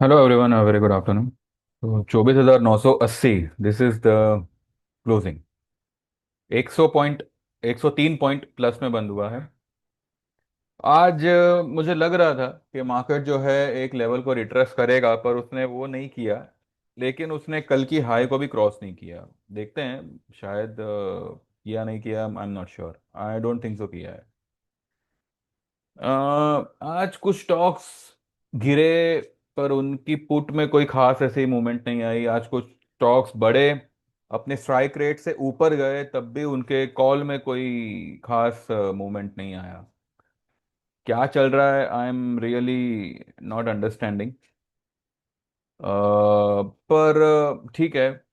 Hello everyone, very good afternoon. तो 24,980, this is the closing. 100 point, 103 point plus में बंद हुआ है आज। मुझे लग रहा था कि मार्केट जो है एक लेवल को रिट्रेस करेगा, पर उसने वो नहीं किया। लेकिन उसने कल की हाई को भी क्रॉस नहीं किया। देखते हैं, शायद किया नहीं किया, आई am not sure, I don't think so किया है। आज कुछ स्टॉक्स गिरे, पर उनकी पुट में कोई खास ऐसी मूवमेंट नहीं आई। आज कुछ स्टॉक्स बड़े अपने स्ट्राइक रेट से ऊपर गए, तब भी उनके कॉल में कोई खास मूवमेंट नहीं आया। क्या चल रहा है, I am really not understanding. पर ठीक है,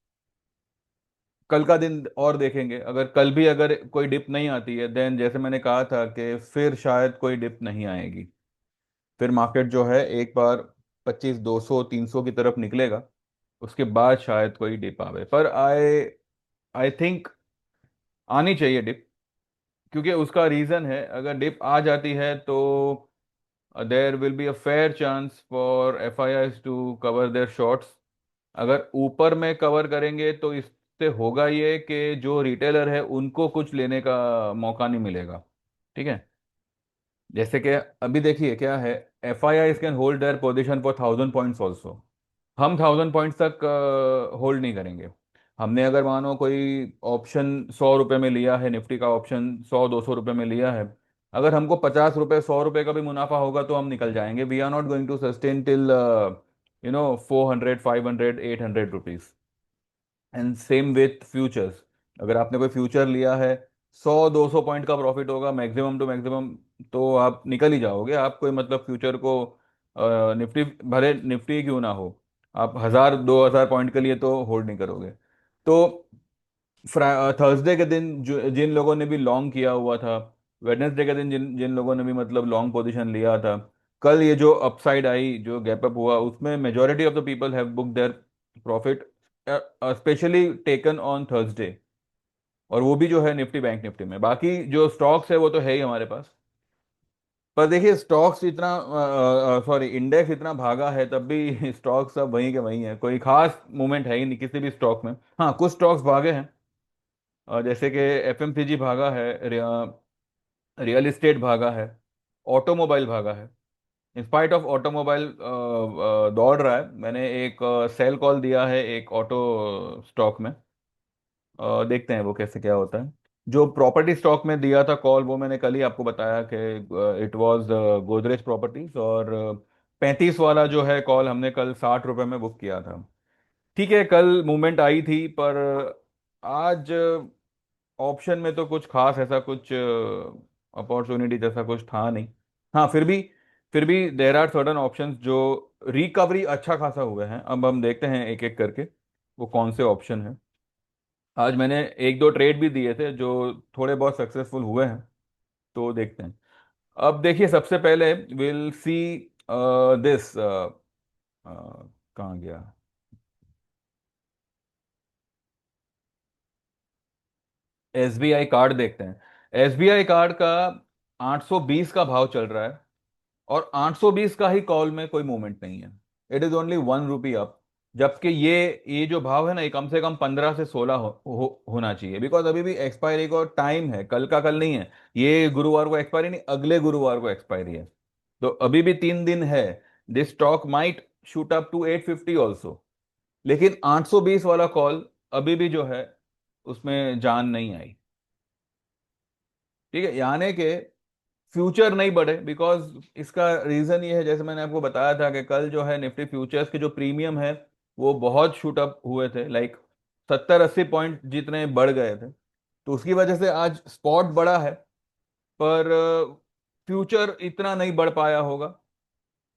कल का दिन और देखेंगे। अगर कल भी अगर कोई डिप नहीं आती है, देन जैसे मैंने कहा था कि फिर शायद कोई डिप नहीं आएगी। फिर मार्केट जो है एक बार 25, 200, 300 की तरफ निकलेगा। उसके बाद शायद कोई डिप आवे, पर आई आई थिंक आनी चाहिए डिप। क्योंकि उसका रीजन है, अगर डिप आ जाती है तो there will be a fair chance for F I Is to cover their shorts. अगर ऊपर में कवर करेंगे तो इससे होगा ये कि जो रिटेलर है उनको कुछ लेने का मौका नहीं मिलेगा। ठीक है, जैसे कि अभी देखिए क्या है, F I I can hold their position for 1,000 points also. हम 1,000 पॉइंट्स तक होल्ड नहीं करेंगे। हमने अगर मानो कोई ऑप्शन 100 रुपये में लिया है, निफ्टी का ऑप्शन 100, 200 रुपये में लिया है। अगर हमको 50 रुपये, 100 रुपये का भी मुनाफा होगा तो हम निकल जाएंगे। We are not going to sustain till 400, 500, 800 rupees. And same with futures. अगर आपने कोई फ्यूचर लिया है, 100, 200 पॉइंट का प्रॉफिट होगा मैक्सिमम टू मैक्सिमम, तो आप निकल ही जाओगे। आप कोई मतलब फ्यूचर को निफ्टी, भले निफ्टी क्यों ना हो, आप 1,000, 2,000 पॉइंट के लिए तो होल्ड नहीं करोगे। तो थर्सडे के दिन जिन लोगों ने भी लॉन्ग किया हुआ था, वेडनेसडे के दिन जिन जिन लोगों ने भी मतलब लॉन्ग पोजीशन लिया था, कल ये जो अपसाइड आई, जो गैप अप हुआ, उसमें majority of the people have book their profit, specially taken on Thursday. और वो भी जो है निफ्टी, बैंक निफ्टी में। बाकी जो स्टॉक्स है वो तो है ही हमारे पास। पर देखिए, स्टॉक्स इतना, सॉरी, इंडेक्स इतना भागा है, तब भी स्टॉक्स सब वहीं के वहीं है। कोई खास मूवमेंट है ही नहीं किसी भी स्टॉक में। हाँ, कुछ स्टॉक्स भागे हैं, जैसे कि एफएमसीजी भागा है, रियल एस्टेट भागा है, ऑटोमोबाइल भागा है। इंस्पाइट ऑफ ऑटोमोबाइल दौड़ रहा है। मैंने एक सेल कॉल दिया है एक ऑटो स्टॉक में। देखते हैं वो कैसे क्या होता है। जो प्रॉपर्टी स्टॉक में दिया था कॉल, वो मैंने कल ही आपको बताया कि इट वाज गोदरेज प्रॉपर्टीज। और 35 वाला जो है कॉल, हमने कल 60 रुपये में बुक किया था। ठीक है, कल मूवमेंट आई थी, पर आज ऑप्शन में तो कुछ खास ऐसा कुछ अपॉर्चुनिटी जैसा कुछ था नहीं। हाँ, फिर भी देर आर सर्टन ऑप्शंस जो रिकवरी अच्छा खासा हुए हैं। अब हम देखते हैं एक एक करके वो कौन से ऑप्शन है। आज मैंने एक दो ट्रेड भी दिए थे जो थोड़े बहुत सक्सेसफुल हुए हैं, तो देखते हैं। अब देखिए, सबसे पहले विल सी दिस, कहाँ गया, एसबीआई कार्ड देखते हैं। एसबीआई कार्ड का 820 का भाव चल रहा है, और 820 का ही कॉल में कोई मूवमेंट नहीं है। It is only 1 rupee up. जबकि ये जो भाव है ना, ये कम से कम 15 से 16 होना चाहिए, बिकॉज अभी भी एक्सपायरी को टाइम है। कल का कल नहीं है, ये गुरुवार को एक्सपायरी नहीं, अगले गुरुवार को एक्सपायरी है। तो अभी भी 3 दिन है। This stock might shoot up to 850 also. लेकिन 820 वाला कॉल अभी भी जो है, उसमें जान नहीं आई। ठीक है, यानी कि फ्यूचर नहीं बढ़े, बिकॉज इसका रीजन ये है, जैसे मैंने आपको बताया था कि कल जो है निफ्टी फ्यूचर्स के जो प्रीमियम है वो बहुत शूट अप हुए थे, लाइक 70, 80 पॉइंट जितने बढ़ गए थे। तो उसकी वजह से आज स्पॉट बढ़ा है, पर फ्यूचर इतना नहीं बढ़ पाया होगा।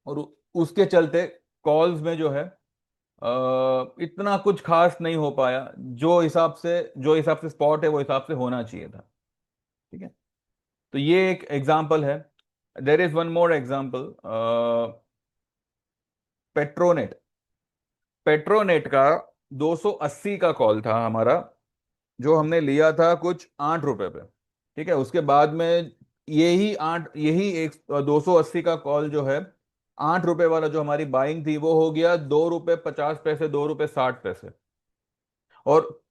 और उसके चलते कॉल्स में जो है इतना कुछ खास नहीं हो पाया। जो हिसाब से स्पॉट है वो हिसाब से होना चाहिए था। ठीक है, तो ये एक एग्जाम्पल है। There is one more example, Petronet. Petronet का 280 का कॉल था हमारा, जो हमने लिया था कुछ 8 रुपए पे। ठीक है, उसके बाद में यही एक 280 का कॉल जो है ₹8 वाला जो हमारी बाइंग थी वो हो गया ₹2.50, ₹2.60। और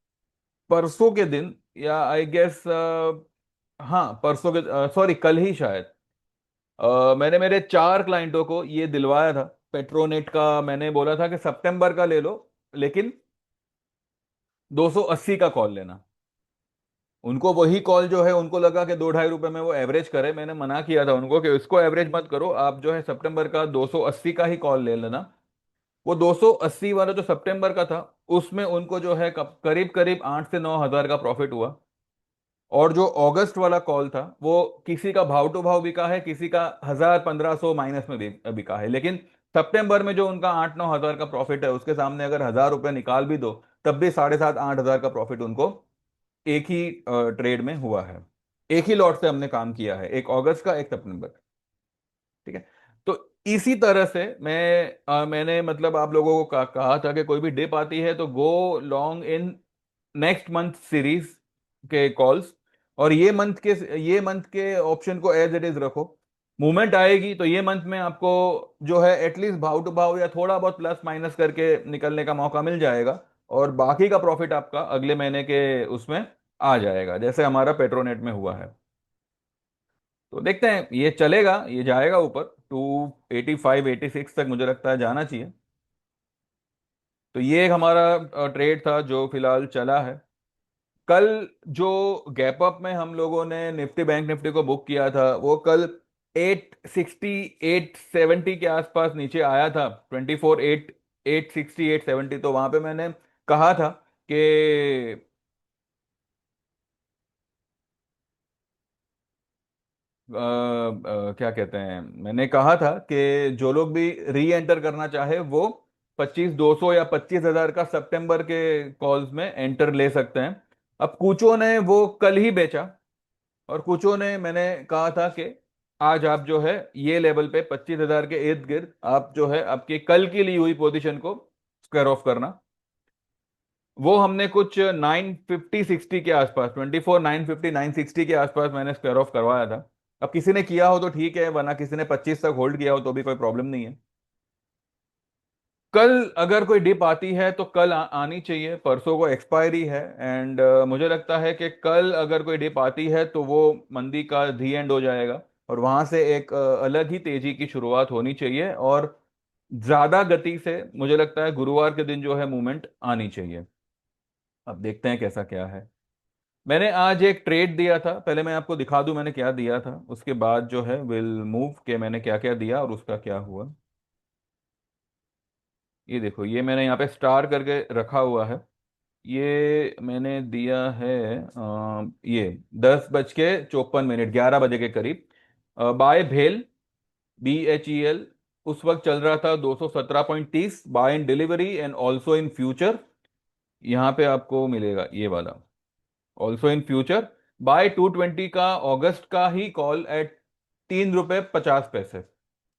परसों के दिन, या आई गेस, हाँ परसों के, सॉरी कल ही शायद, मैंने मेरे 4 क्लाइंटों को ये दिलवाया था। पेट्रोनेट का मैंने बोला था कि सितंबर का ले लो, लेकिन 280 का कॉल लेना। उनको वही कॉल जो है, उनको लगा कि 2-2.5 रुपए में वो एवरेज करे। मैंने मना किया था उनको कि इसको एवरेज मत करो, आप जो है सितंबर का 280 का ही कॉल ले लेना। वो 280 वाला जो सितंबर का था, उसमें उनको जो है करीब करीब 8 से 9 हज़ार का प्रॉफिट हुआ। और जो अगस्त वाला कॉल था, वो किसी का भाव टू भाव बिका है, किसी का 1,000-1,500 माइनस में बिका है, लेकिन सितंबर में जो उनका 8-9 हज़ार का प्रॉफिट है, उसके सामने अगर 1,000 रुपये निकाल भी दो, तब भी 7,500-8 हज़ार का प्रॉफिट उनको एक ही ट्रेड में हुआ है। एक ही लॉट से हमने काम किया है, एक अगस्त का, एक सितंबर। ठीक है। तो इसी तरह से मैंने मतलब आप लोगों को कहा था कि कोई भी डिप आती है तो गो long in next month series के कॉल्स। और ये मंथ के ऑप्शन को एज इट इज रखो। मूवमेंट आएगी तो ये मंथ में आपको जो है एटलीस्ट भाव टू भाव या थोड़ा बहुत प्लस माइनस करके निकलने का मौका मिल जाएगा। और बाकी का प्रॉफिट आपका अगले महीने के उसमें आ जाएगा, जैसे हमारा पेट्रोनेट में हुआ है। तो देखते हैं, ये चलेगा, ये जाएगा ऊपर 285-86 तक, मुझे लगता है जाना चाहिए। तो ये एक हमारा ट्रेड था जो फिलहाल चला है। कल जो गैप अप में हम लोगों ने निफ्टी बैंक निफ्टी को बुक किया था, वो कल 860 870 के आसपास नीचे आया था। 860 870, तो वहां पे मैंने कहा था कि क्या कहते हैं, मैंने कहा था कि जो लोग भी री एंटर करना चाहे वो 25,200 या 25,000 का सितंबर के कॉल्स में एंटर ले सकते हैं। अब कुछों ने वो कल ही बेचा, और कुछों ने, मैंने कहा था कि आज आप जो है ये लेवल पे 25,000 के इर्द गिर्द आप जो है आपकी कल की ली हुई पोजीशन को स्क्वायर ऑफ करना। वो हमने कुछ 950-60 के आसपास, 24 950 960 के आसपास मैंने स्क्वायर ऑफ करवाया था। अब किसी ने किया हो तो ठीक है, वरना किसी ने 25 तक होल्ड किया हो तो भी कोई प्रॉब्लम नहीं है। कल अगर कोई डिप आती है तो कल आनी चाहिए, परसों को एक्सपायरी है। एंड मुझे लगता है कि कल अगर कोई डिप आती है तो वो मंदी का दी एंड हो जाएगा, और वहां से एक अलग ही तेजी की शुरुआत होनी चाहिए। और ज्यादा गति से मुझे लगता है गुरुवार के दिन जो है मूवमेंट आनी चाहिए। अब देखते हैं कैसा क्या है। मैंने आज एक ट्रेड दिया था, पहले मैं आपको दिखा दूं मैंने क्या दिया था, उसके बाद जो है विल मूव के मैंने क्या क्या दिया और उसका क्या हुआ। ये देखो, ये मैंने यहाँ पे स्टार करके रखा हुआ है। ये मैंने दिया है ये 10:54, 11 बजे के करीब, बाय भेल, BHEL। उस वक्त चल रहा था 217.30, buy in delivery and also in future. यहाँ पे आपको मिलेगा ये वाला, ऑल्सो इन फ्यूचर, बाय 220 का अगस्त का ही कॉल एट ₹3.50।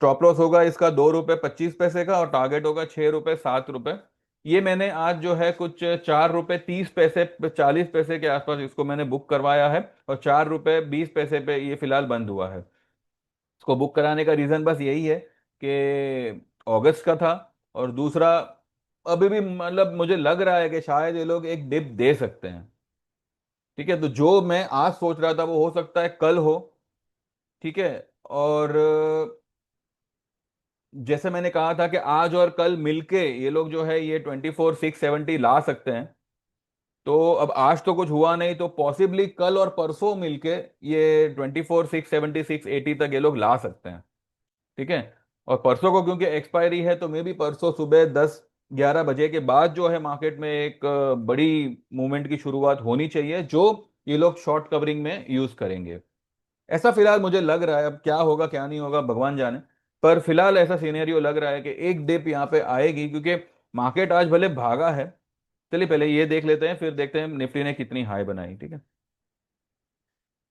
स्टॉप लॉस होगा इसका ₹2.25 का, और टारगेट होगा ₹6 7 रुपए। ये मैंने आज जो है कुछ ₹4.30 40 पैसे के आसपास इसको मैंने बुक करवाया है, और ₹4.20 पे ये फिलहाल बंद हुआ है। इसको बुक कराने का रीजन बस यही है कि अगस्त का था, और दूसरा अभी भी मतलब मुझे लग रहा है कि शायद ये लोग एक डिप दे सकते हैं। ठीक है, तो जो मैं आज सोच रहा था वो हो सकता है कल हो। ठीक है। और जैसे मैंने कहा था कि आज और कल मिलके ये लोग जो है ये 24 670 ला सकते हैं। तो अब आज तो कुछ हुआ नहीं, तो पॉसिबली कल और परसों मिलके ये 24 670 680 तक ये लोग ला सकते हैं। ठीक है। और परसों को क्योंकि एक्सपायरी है, तो मे भी परसों सुबह 10-11 बजे के बाद जो है मार्केट में एक बड़ी मूवमेंट की शुरुआत होनी चाहिए, जो ये लोग शॉर्ट कवरिंग में यूज करेंगे। ऐसा फिलहाल मुझे लग रहा है, अब क्या होगा क्या नहीं होगा भगवान जाने। पर फिलहाल ऐसा सिनेरियो लग रहा है कि एक डिप यहाँ पे आएगी, क्योंकि मार्केट आज भले भागा है। चलिए पहले ये देख लेते हैं, फिर देखते हैं निफ्टी ने कितनी हाई बनाई। ठीक है।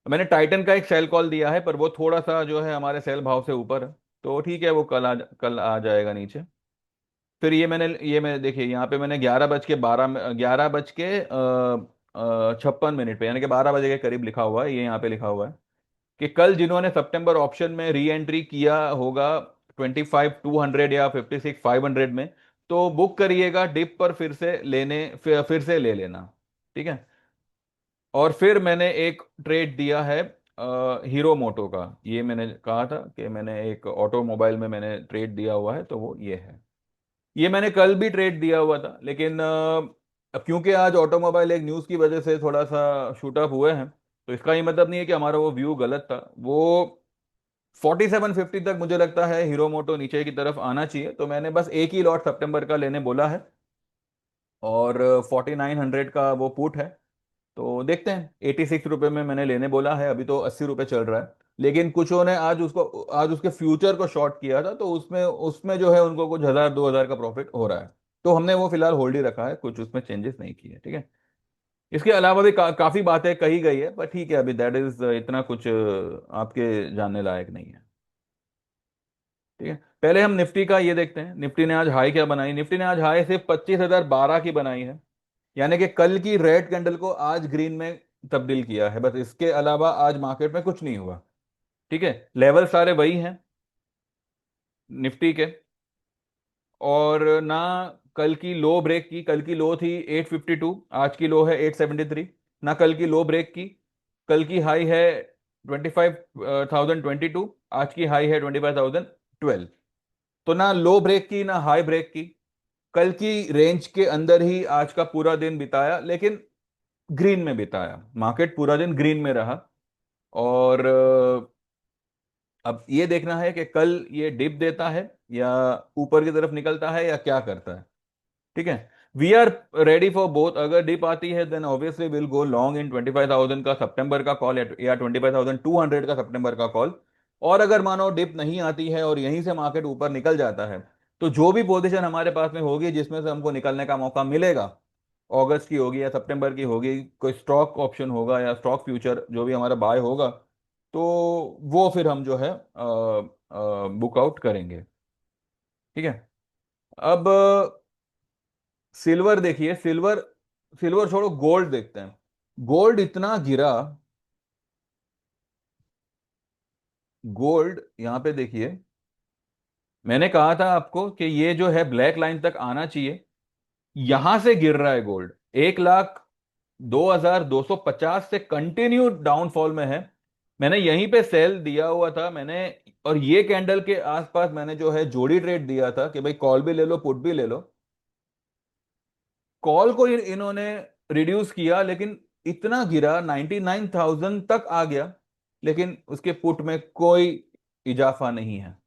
मैंने टाइटन का एक सेल कॉल दिया है, पर वो थोड़ा सा जो है हमारे सेल भाव से ऊपर है, तो ठीक है, वो कल आ जाएगा नीचे। फिर ये मैंने देखिए यहाँ पे मैंने 11:56 पे, यानी कि 12 बजे के करीब लिखा हुआ है, ये यहाँ पे लिखा हुआ है कि कल जिन्होंने सितंबर ऑप्शन में री एंट्री किया होगा 25,200 या 56,500 में, तो बुक करिएगा डिप पर, फिर से ले लेना। ठीक है। और फिर मैंने एक ट्रेड दिया है हीरो मोटो का। ये मैंने कहा था कि मैंने एक ऑटोमोबाइल में मैंने ट्रेड दिया हुआ है, तो वो ये है। ये मैंने कल भी ट्रेड दिया हुआ था, लेकिन अब क्योंकि आज ऑटोमोबाइल एक न्यूज़ की वजह से थोड़ा सा शूट अप हुए हैं, तो इसका ये मतलब नहीं है कि हमारा वो व्यू गलत था। वो 4750 तक मुझे लगता है हीरो मोटो नीचे की तरफ आना चाहिए, तो मैंने बस एक ही लॉट सितंबर का लेने बोला है। और 4900 का वो पुट है। तो देखते हैं, 86 रुपये में मैंने लेने बोला है, अभी तो 80 रुपये चल रहा है। लेकिन कुछों ने आज उसके फ्यूचर को शॉर्ट किया था, तो उसमें उसमें जो है उनको कुछ 1000 2000 का प्रॉफिट हो रहा है। तो हमने वो फिलहाल होल्ड ही रखा है, कुछ उसमें चेंजेस नहीं किए। ठीक है। इसके अलावा भी काफी बातें कही गई है, पर ठीक है, अभी दैट इज इतना कुछ आपके जानने लायक नहीं है। ठीक है। पहले हम निफ्टी का ये देखते हैं, निफ्टी ने आज हाई क्या बनाई। निफ्टी ने आज हाई सिर्फ 25,012 की बनाई है। यानी कि कल की रेड कैंडल को आज ग्रीन में तब्दील किया है, बस इसके अलावा आज मार्केट में कुछ नहीं हुआ। ठीक है। लेवल सारे वही हैं निफ्टी के। और ना कल की लो ब्रेक की, कल की लो थी 852, आज की लो है 873। ना कल की लो ब्रेक की। कल की हाई है 25,022, आज की हाई है 25,012। तो ना लो ब्रेक की ना हाई ब्रेक की। कल की रेंज के अंदर ही आज का पूरा दिन बिताया, लेकिन ग्रीन में बिताया, मार्केट पूरा दिन ग्रीन में रहा। और अब ये देखना है कि कल ये डिप देता है या ऊपर की तरफ निकलता है या क्या करता है। ठीक है। We are ready for both. अगर डिप आती है then obviously will go long in 25,000 का सितंबर का कॉल या 25,200 का सितंबर का कॉल। और अगर मानो डिप नहीं आती है और यहीं से मार्केट ऊपर निकल जाता है, तो जो भी पोजीशन हमारे पास में होगी जिसमें से हमको निकलने का मौका मिलेगा, अगस्त की होगी या सितंबर की होगी, कोई स्टॉक ऑप्शन होगा या स्टॉक फ्यूचर जो भी हमारा बाय होगा, तो वो फिर हम जो है बुक आउट करेंगे। ठीक है। अब सिल्वर देखिए, सिल्वर सिल्वर छोड़ो, गोल्ड देखते हैं। गोल्ड इतना गिरा। गोल्ड यहां पे देखिए, मैंने कहा था आपको कि ये जो है ब्लैक लाइन तक आना चाहिए। यहां से गिर रहा है गोल्ड, 1,02,250 से कंटिन्यू डाउनफॉल में है। मैंने यहीं पे सेल दिया हुआ था मैंने। और ये कैंडल के आसपास मैंने जो है जोड़ी ट्रेड दिया था कि भाई कॉल भी ले लो पुट भी ले लो। कॉल को इन्होंने रिड्यूस किया, लेकिन इतना गिरा 99,000 तक आ गया, लेकिन उसके पुट में कोई इजाफा नहीं है।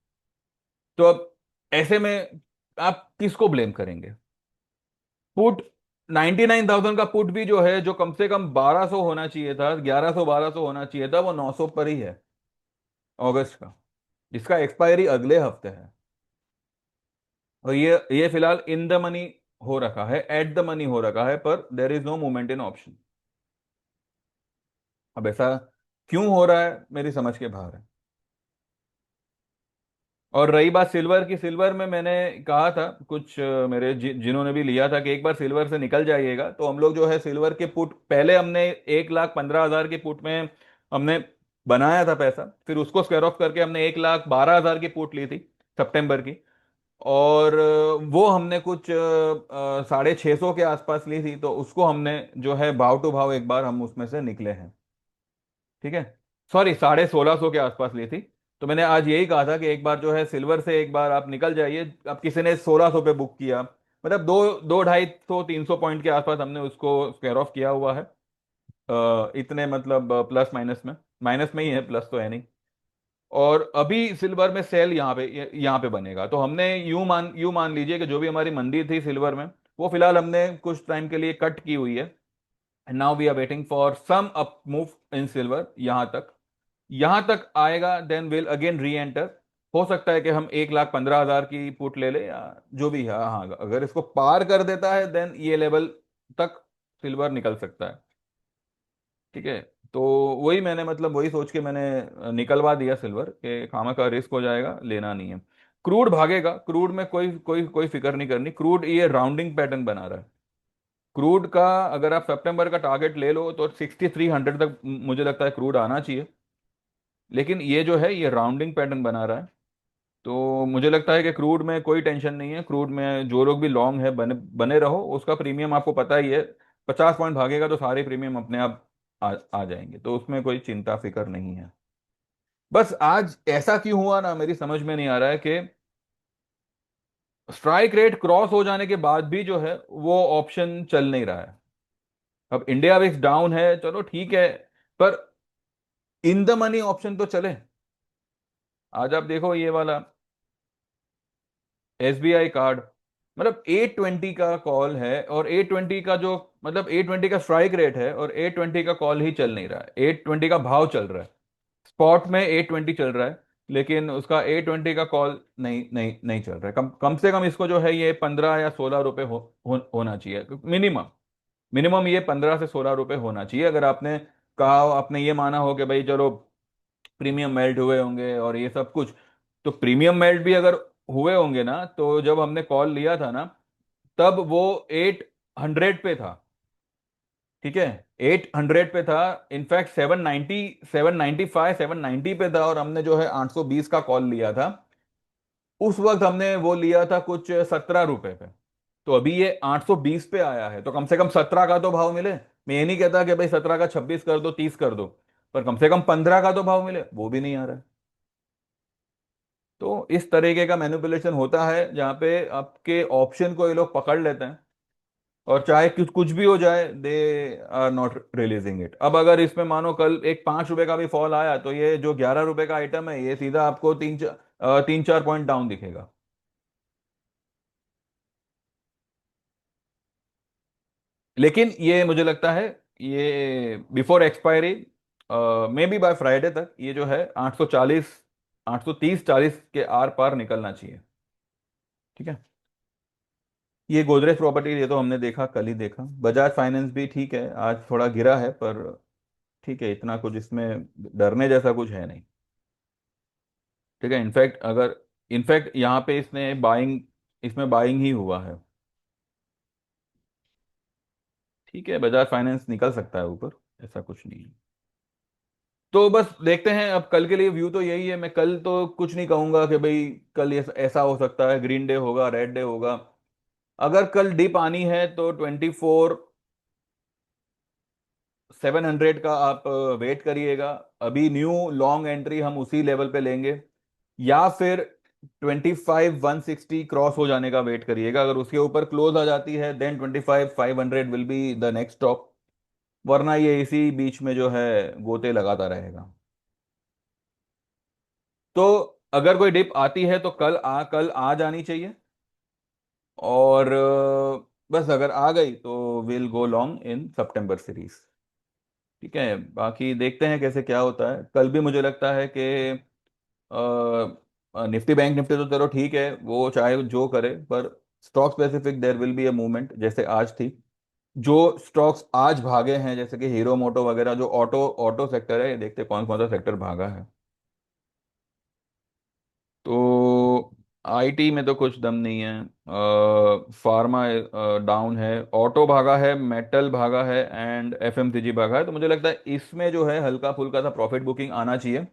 तो अब ऐसे में आप किसको ब्लेम करेंगे। पुट 99,000 का पुट भी जो है, जो कम से कम 1200 होना चाहिए था, 1100 1200 होना चाहिए था, वो 900 पर ही है अगस्त का, जिसका एक्सपायरी अगले हफ्ते है। और ये फिलहाल इन द मनी हो रखा है, एट द मनी हो रखा है, पर there is no movement in option. अब ऐसा क्यों हो रहा है, मेरी समझ के बाहर है। और रही बात सिल्वर की, सिल्वर में मैंने कहा था कुछ मेरे जिन्होंने भी लिया था कि एक बार सिल्वर से निकल जाइएगा, तो हम लोग जो है सिल्वर के पुट पहले हमने 1,15,000 के पुट में हमने बनाया था पैसा, फिर उसको स्क्वायर ऑफ करके हमने 1,12,000 की पुट ली थी सितंबर की। और वो हमने कुछ 650 के आसपास ली थी, तो उसको हमने जो है भाव टू भाव एक बार हम उसमें से निकले हैं। ठीक है। सॉरी, 1,650 के आसपास ली थी। तो मैंने आज यही कहा था कि एक बार जो है सिल्वर से एक बार आप निकल जाइए। अब किसी ने 1,600 पे बुक किया, मतलब दो दो 250 300 पॉइंट के आसपास हमने उसको स्क्वायर ऑफ किया हुआ है। इतने मतलब प्लस माइनस में, माइनस में ही है, प्लस तो है नहीं। और अभी सिल्वर में सेल यहाँ पे बनेगा, तो हमने यूं मान लीजिए कि जो भी हमारी मंदी थी सिल्वर में, वो फिलहाल हमने कुछ टाइम के लिए कट की हुई है। And now we are waiting for some up move in silver. यहां तक आएगा then will again reenter. हो सकता है कि हम 1,15,000 की पुट ले ले या जो भी है। हाँ, अगर इसको पार कर देता है देन ये लेवल तक सिल्वर निकल सकता है। ठीक है। तो वही मैंने मतलब वही सोच के मैंने निकलवा दिया सिल्वर के, खामा का रिस्क हो जाएगा, लेना नहीं है। क्रूड भागेगा, क्रूड में कोई कोई कोई फिक्र नहीं करनी। क्रूड ये राउंडिंग पैटर्न बना रहा है। क्रूड का अगर आप सितंबर का टारगेट ले लो तो 6,300 तक मुझे लगता है क्रूड आना चाहिए। लेकिन ये जो है ये राउंडिंग पैटर्न बना रहा है। तो मुझे लगता है कि क्रूड में कोई टेंशन नहीं है। क्रूड में जो लोग भी लॉन्ग है, बने बने रहो। उसका प्रीमियम आपको पता ही है, 50 पॉइंट भागेगा तो सारे प्रीमियम अपने आप आ जाएंगे, तो उसमें कोई चिंता फिक्र नहीं है। बस आज ऐसा क्यों हुआ ना, मेरी समझ में नहीं आ रहा है कि स्ट्राइक रेट क्रॉस हो जाने के बाद भी जो है वो ऑप्शन चल नहीं रहा है। अब इंडिया विक्स डाउन है, चलो ठीक है, पर इन द मनी ऑप्शन तो चले। आज आप देखो ये वाला एसबीआई कार्ड, मतलब 820 का कॉल है, और 820 का जो, मतलब 820 का स्ट्राइक रेट है और 820 का कॉल ही चल नहीं रहा है। 820 का भाव चल रहा है, स्पॉट में 820 चल रहा है, लेकिन उसका 820 का कॉल नहीं नहीं नहीं चल रहा है। कम कम से कम इसको जो है ये 15 या 16 रुपए होना चाहिए मिनिमम। मिनिमम ये 15 से 16 रुपए होना चाहिए। अगर आपने कहा, आपने ये माना हो कि भाई चलो प्रीमियम मेल्ट हुए होंगे और ये सब कुछ, तो प्रीमियम मेल्ट भी अगर हुए होंगे ना, तो जब हमने कॉल लिया था ना, तब वो 800 पे था। ठीक है, 800 पे था। इनफैक्ट 790, 795, 790 पे था, और हमने जो है 820 का कॉल लिया था। उस वक्त हमने वो लिया था कुछ 17 रुपए पे। तो अभी ये 820 पे आया है, तो कम से कम 17 का तो भाव मिले। मैं ये नहीं कहता कि भाई 17 का 26 कर दो, 30 कर दो, पर कम से कम 15 का तो भाव मिले, वो भी नहीं आ रहा है। तो इस तरीके का मैनिपुलेशन होता है जहां पे आपके ऑप्शन को ये लोग पकड़ लेते हैं, और चाहे कुछ कुछ भी हो जाए, they are not releasing it. अब अगर इसमें मानो कल एक 5 रुपए का भी फॉल आया, तो ये जो 11 रुपए का आइटम है, ये सीधा आपको 3-4 पॉइंट डाउन दिखेगा। लेकिन ये मुझे लगता है ये before expiry, may be by Friday तक, ये जो है 840, 830-40 के आर पार निकलना चाहिए। ठीक है। ये गोदरेज प्रॉपर्टी, ये तो हमने देखा, कल ही देखा। बजाज फाइनेंस भी ठीक है, आज थोड़ा गिरा है, पर ठीक है, इतना कुछ इसमें डरने जैसा कुछ है नहीं। ठीक है। इनफैक्ट यहाँ पे इसने बाइंग, इसमें बाइंग ही हुआ है। ठीक है, बजाज फाइनेंस निकल सकता है ऊपर, ऐसा कुछ नहीं है। तो बस देखते हैं, अब कल के लिए व्यू तो यही है। मैं कल तो कुछ नहीं कहूंगा कि भाई कल ये ऐसा हो सकता है, ग्रीन डे होगा, रेड डे होगा। अगर कल डिप आनी है तो 24,700 का आप वेट करिएगा। अभी न्यू लॉन्ग एंट्री हम उसी लेवल पे लेंगे, या फिर 25,160 क्रॉस हो जाने का वेट करिएगा। अगर उसके ऊपर क्लोज आ जाती है, then 25,500 will be the next stop. वरना ये इसी बीच में जो है गोते लगाता रहेगा। तो अगर कोई डिप आती है तो कल आ जानी चाहिए। और बस अगर आ गई तो will go long in September series. ठीक है, बाकी देखते हैं कैसे क्या होता है। कल भी मुझे लगता है कि निफ्टी बैंक निफ्टी तो चलो ठीक है, वो चाहे जो करे, पर stock specific there will be a movement, जैसे आज थी। जो स्टॉक्स आज भागे हैं, जैसे कि हीरो मोटो वगैरह, जो ऑटो ऑटो सेक्टर है, ये देखते कौन कौन सा सेक्टर भागा है। तो आईटी में तो कुछ दम नहीं है। फार्मा डाउन है, ऑटो भागा है, मेटल भागा है, एंड एफएमसीजी भागा है। तो मुझे लगता है इसमें जो है हल्का फुल्का सा प्रॉफिट बुकिंग आना चाहिए।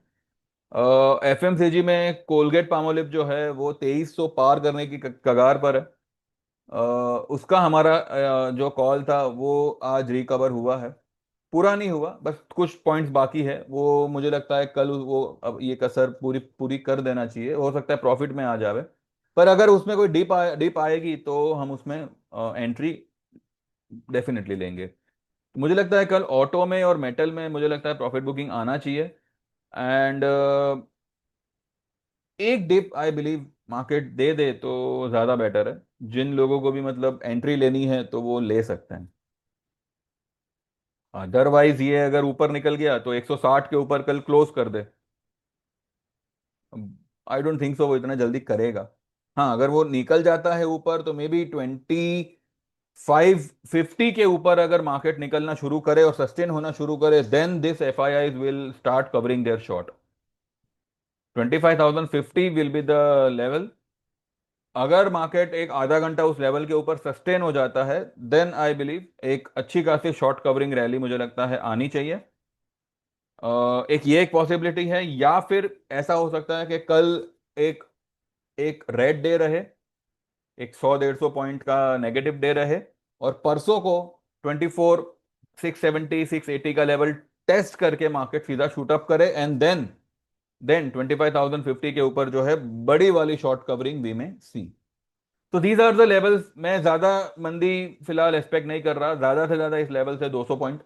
एफएमसीजी में कोलगेट पामोलिव जो है वो 2300 पार करने की कगार पर है। अ, उसका हमारा जो कॉल था वो आज रिकवर हुआ है। पूरा नहीं हुआ, बस कुछ पॉइंट्स बाकी है। वो मुझे लगता है कल वो, अब ये कसर पूरी पूरी कर देना चाहिए, हो सकता है प्रॉफिट में आ जावे। पर अगर उसमें कोई डिप आएगी तो हम उसमें एंट्री डेफिनेटली लेंगे। मुझे लगता है कल ऑटो में और मेटल में मुझे लगता है प्रॉफिट बुकिंग आना चाहिए। एंड एक डिप आई बिलीव मार्केट दे दे तो ज्यादा बेटर है। जिन लोगों को भी मतलब एंट्री लेनी है तो वो ले सकते हैं। अदरवाइज ये अगर ऊपर निकल गया तो 160 के ऊपर कल क्लोज कर दे। आई डोंट थिंक सो वो इतना जल्दी करेगा। हाँ, अगर वो निकल जाता है ऊपर तो मे बी 2550 के ऊपर अगर मार्केट निकलना शुरू करे और सस्टेन होना शुरू करे, then this F I Is will start covering their short. 25,050 will be the level. अगर मार्केट एक आधा घंटा उस लेवल के ऊपर सस्टेन हो जाता है, देन आई बिलीव एक अच्छी खासी शॉर्ट कवरिंग रैली मुझे लगता है आनी चाहिए। एक ये एक पॉसिबिलिटी है, या फिर ऐसा हो सकता है कि कल एक एक रेड डे रहे, एक 100-150 पॉइंट का नेगेटिव डे रहे, और परसों को 24,670 680 का लेवल टेस्ट करके मार्केट सीधा शूट अप करे, एंड देन 25,050 के ऊपर जो है बड़ी वाली शॉर्ट कवरिंग वी में सी। तो दीज आर द लेवल्स। मैं ज्यादा मंदी फिलहाल एक्सपेक्ट नहीं कर रहा, ज्यादा से ज्यादा इस लेवल से 200 पॉइंट,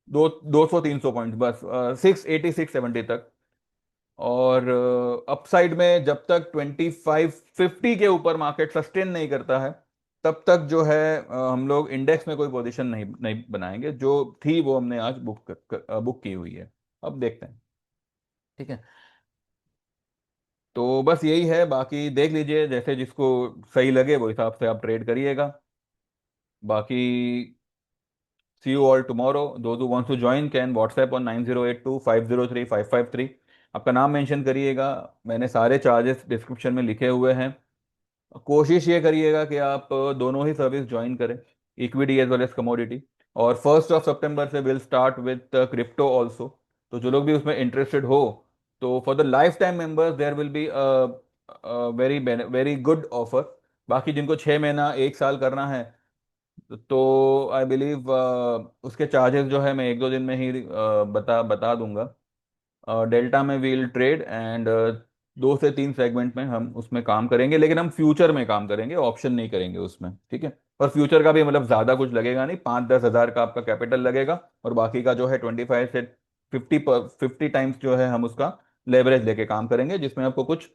200-300 पॉइंट बस, 680 670 तक। और अपसाइड में जब तक 2550 के ऊपर मार्केट सस्टेन नहीं करता है, तब तक जो है हम लोग इंडेक्स में कोई पोजीशन नहीं नहीं बनाएंगे। जो थी वो हमने आज बुक की हुई है, अब देखते हैं। ठीक है, तो बस यही है, बाकी देख लीजिए जैसे जिसको सही लगे वो हिसाब से आप ट्रेड करिएगा। बाकी see you all tomorrow. Those who wants to join can WhatsApp on 9082503553। आपका नाम मेंशन करिएगा। मैंने सारे चार्जेस डिस्क्रिप्शन में लिखे हुए हैं। कोशिश ये करिएगा कि आप दोनों ही सर्विस ज्वाइन करें, equity as well as commodity. और 1 सितंबर से will start with crypto also. तो जो लोग भी उसमें इंटरेस्टेड हो, तो for the life time members there will be very very good offer. बाकी जिनको 6 महीना 1 साल करना है, तो आई बिलीव उसके चार्जेस जो है मैं 1-2 दिन में ही बता बता दूंगा। डेल्टा में वील ट्रेड, एंड 2 से 3 सेगमेंट में हम उसमें काम करेंगे, लेकिन हम फ्यूचर में काम करेंगे, ऑप्शन नहीं करेंगे उसमें। ठीक है, और फ्यूचर का भी मतलब ज़्यादा कुछ लगेगा नहीं, 5-10 हज़ार का आपका कैपिटल लगेगा, और बाकी का जो है 25 से 50 टाइम्स जो है हम उसका लेवरेज लेके काम करेंगे, जिसमें आपको कुछ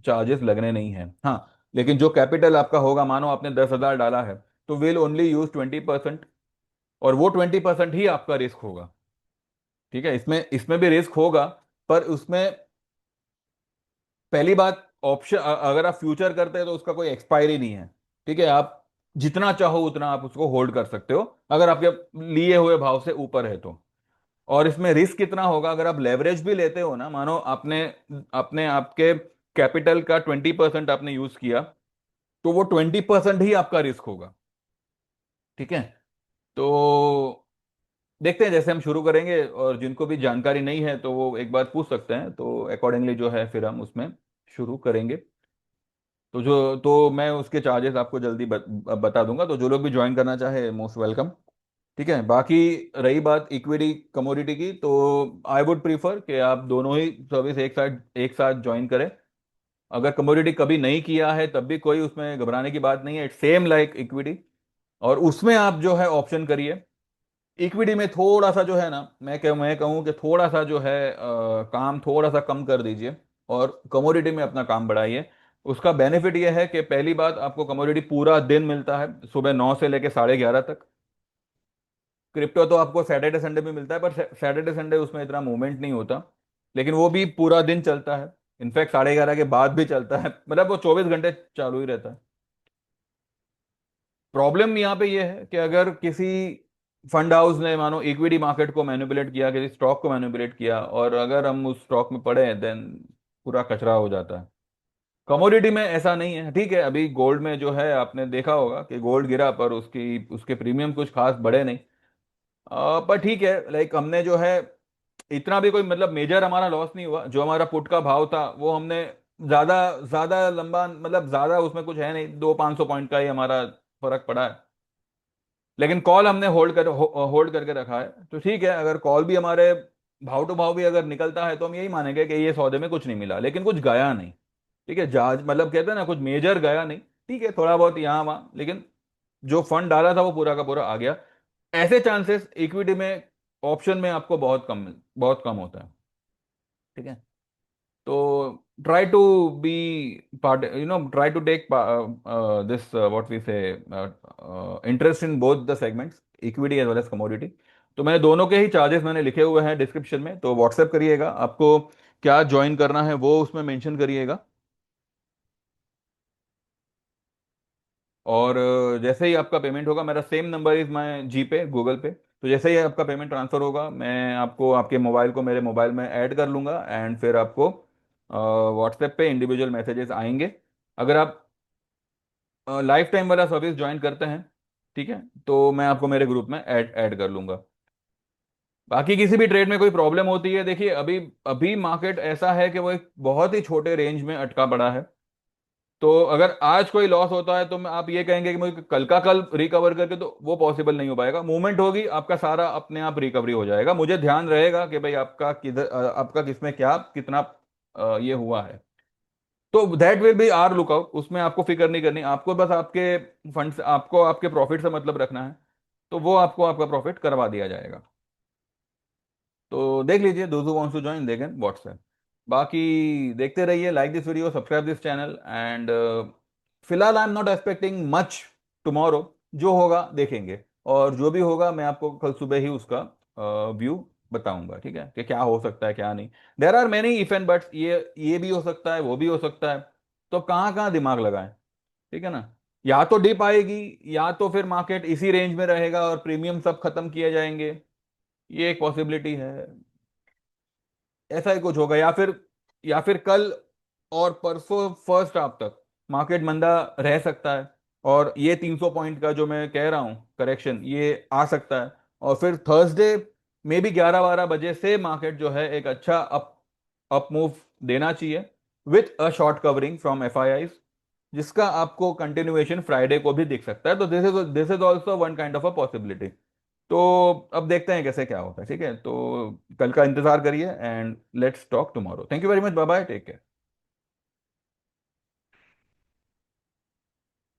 चार्जेस लगने नहीं है। हाँ, लेकिन जो कैपिटल आपका होगा, मानो आपने 10 हज़ार डाला है, तो विल ओनली यूज 20%, और वो 20% ही आपका रिस्क होगा। ठीक है, इसमें इसमें भी रिस्क होगा, पर उसमें पहली बात, ऑप्शन अगर आप फ्यूचर करते हैं तो उसका कोई एक्सपायरी नहीं है। ठीक है, आप जितना चाहो उतना आप उसको होल्ड कर सकते हो, अगर आपके लिए हुए भाव से ऊपर है तो। और इसमें रिस्क कितना होगा, अगर आप लेवरेज भी लेते हो ना, मानो आपने अपने आपके कैपिटल का 20% आपने यूज किया, तो वो 20% ही आपका रिस्क होगा। ठीक है, तो देखते हैं जैसे हम शुरू करेंगे, और जिनको भी जानकारी नहीं है तो वो एक बार पूछ सकते हैं, तो अकॉर्डिंगली जो है फिर हम उसमें शुरू करेंगे। तो मैं उसके चार्जेस आपको जल्दी बता दूंगा, तो जो लोग भी ज्वाइन करना चाहे मोस्ट वेलकम। ठीक है, बाकी रही बात इक्विटी कमोडिटी की, तो आई वुड प्रीफर कि आप दोनों ही सर्विस एक साथ ज्वाइन करें। अगर कमोडिटी कभी नहीं किया है तब भी कोई उसमें घबराने की बात नहीं है, इट्स सेम लाइक इक्विटी। और उसमें आप जो है ऑप्शन करिए। इक्विटी में थोड़ा सा जो है ना, मैं कहूँ कि थोड़ा सा जो है काम थोड़ा सा कम कर दीजिए, और कमोडिटी में अपना काम बढ़ाइए। उसका बेनिफिट यह है कि पहली बात, आपको कमोडिटी पूरा दिन मिलता है, सुबह 9 से लेकर 11:30 तक। क्रिप्टो तो आपको सैटरडे संडे भी मिलता है, पर सैटरडे संडे उसमें इतना मूवमेंट नहीं होता, लेकिन वो भी पूरा दिन चलता है। इनफैक्ट 11:30 के बाद भी चलता है, मतलब वो 24 घंटे चालू ही रहता है। प्रॉब्लम यहाँ पे ये है कि अगर किसी फंड हाउस ने मानो इक्विटी मार्केट को मैनिपुलेट किया, किसी स्टॉक को मैनिपुलेट किया, और अगर हम उस स्टॉक में पड़े, देन पूरा कचरा हो जाता है। कमोडिटी में ऐसा नहीं है। ठीक है, अभी गोल्ड में जो है आपने देखा होगा कि गोल्ड गिरा, पर उसकी उसके प्रीमियम कुछ खास बढ़े नहीं। पर ठीक है, लाइक हमने जो है इतना भी कोई मतलब मेजर हमारा लॉस नहीं हुआ। जो हमारा पुट का भाव था वो हमने ज्यादा ज्यादा लंबा, मतलब ज्यादा उसमें कुछ है नहीं, 200-500 पॉइंट का ही हमारा फर्क पड़ा है। लेकिन कॉल हमने होल्ड करके रखा है, तो ठीक है, अगर कॉल भी हमारे भाव टू भाव भी अगर निकलता है, तो हम यही मानेंगे कि ये सौदे में कुछ नहीं मिला, लेकिन कुछ गया नहीं। ठीक है, जहाज मतलब कहते हैं ना, कुछ मेजर गया नहीं। ठीक है, थोड़ा बहुत यहाँ वहाँ, लेकिन जो फंड डाला था वो पूरा का पूरा आ गया। ऐसे चांसेस इक्विटी में, ऑप्शन में आपको बहुत कम होता है। ठीक है, तो try to be part, try to take this what we say interest in both the segments, equity as well as commodity. तो मैंने दोनों के ही चार्जेस मैंने लिखे हुए हैं डिस्क्रिप्शन में, तो व्हाट्सएप करिएगा। आपको क्या ज्वाइन करना है वो उसमें मेंशन करिएगा। और जैसे ही आपका पेमेंट होगा, मेरा सेम नंबर इज माय जी पे, गूगल पे, तो जैसे ही आपका पेमेंट ट्रांसफर होगा, मैं आपको आपके मोबाइल को मेरे मोबाइल में ऐड कर लूंगा, एंड फिर आपको व्हाट्सएप पे इंडिविजुअल मैसेजेस आएंगे। अगर आप लाइफ टाइम वाला सर्विस ज्वाइन करते हैं, ठीक है, तो मैं आपको मेरे ग्रुप में ऐड ऐड कर लूंगा। बाकी किसी भी ट्रेड में कोई प्रॉब्लम होती है, देखिए अभी अभी मार्केट ऐसा है कि वो एक बहुत ही छोटे रेंज में अटका पड़ा है। तो अगर आज कोई लॉस होता है तो आप ये कहेंगे कि मुझे कल का कल रिकवर करके, तो वो पॉसिबल नहीं हो पाएगा। मूवमेंट होगी, आपका सारा अपने आप रिकवरी हो जाएगा। मुझे ध्यान रहेगा कि भाई आपका किधर, आपका किसमें क्या कितना ये हुआ है। तो that will be our lookout, उसमें आपको फिक्र नहीं करनी, आपको बस आपके फंड, आपको आपके प्रॉफिट से मतलब रखना है। तो वो आपको आपका प्रॉफिट करवा दिया जाएगा। तो देख लीजिए, दोस्तों wants to join they can WhatsApp. बाकी देखते रहिए, like this video, subscribe this channel and फिलहाल I am not expecting much tomorrow. जो होगा देखेंगे, और जो भी होगा मैं आपको कल सुबह ही उसका व्यू बताऊंगा, ठीक है, कि क्या हो सकता है क्या नहीं। There are many if and buts, ये भी हो सकता है, वो भी हो सकता है। तो कहाँ कहाँ दिमाग लगाएं, ठीक है ना। या तो डिप आएगी, या तो फिर मार्केट इसी रेंज में रहेगा और प्रीमियम सब खत्म किए जाएंगे, ये एक पॉसिबिलिटी है। ऐसा ही कुछ होगा, या फिर कल और परसों फर्स्ट हाफ तक मार्केट मंदा रह सकता है, और ये 300 पॉइंट का जो मैं कह रहा हूं करेक्शन, ये आ सकता है। और फिर थर्सडे में भी 11-12 बजे से मार्केट जो है एक अच्छा अप मूव देना चाहिए, with a short covering from F I eyes, जिसका आपको कंटिन्यूएशन फ्राइडे को भी दिख सकता है। तो this is also one kind of a possibility. तो अब देखते हैं कैसे क्या होता है, ठीक है। तो कल का इंतजार करिए and let's talk tomorrow. Thank you very much, bye bye, take care.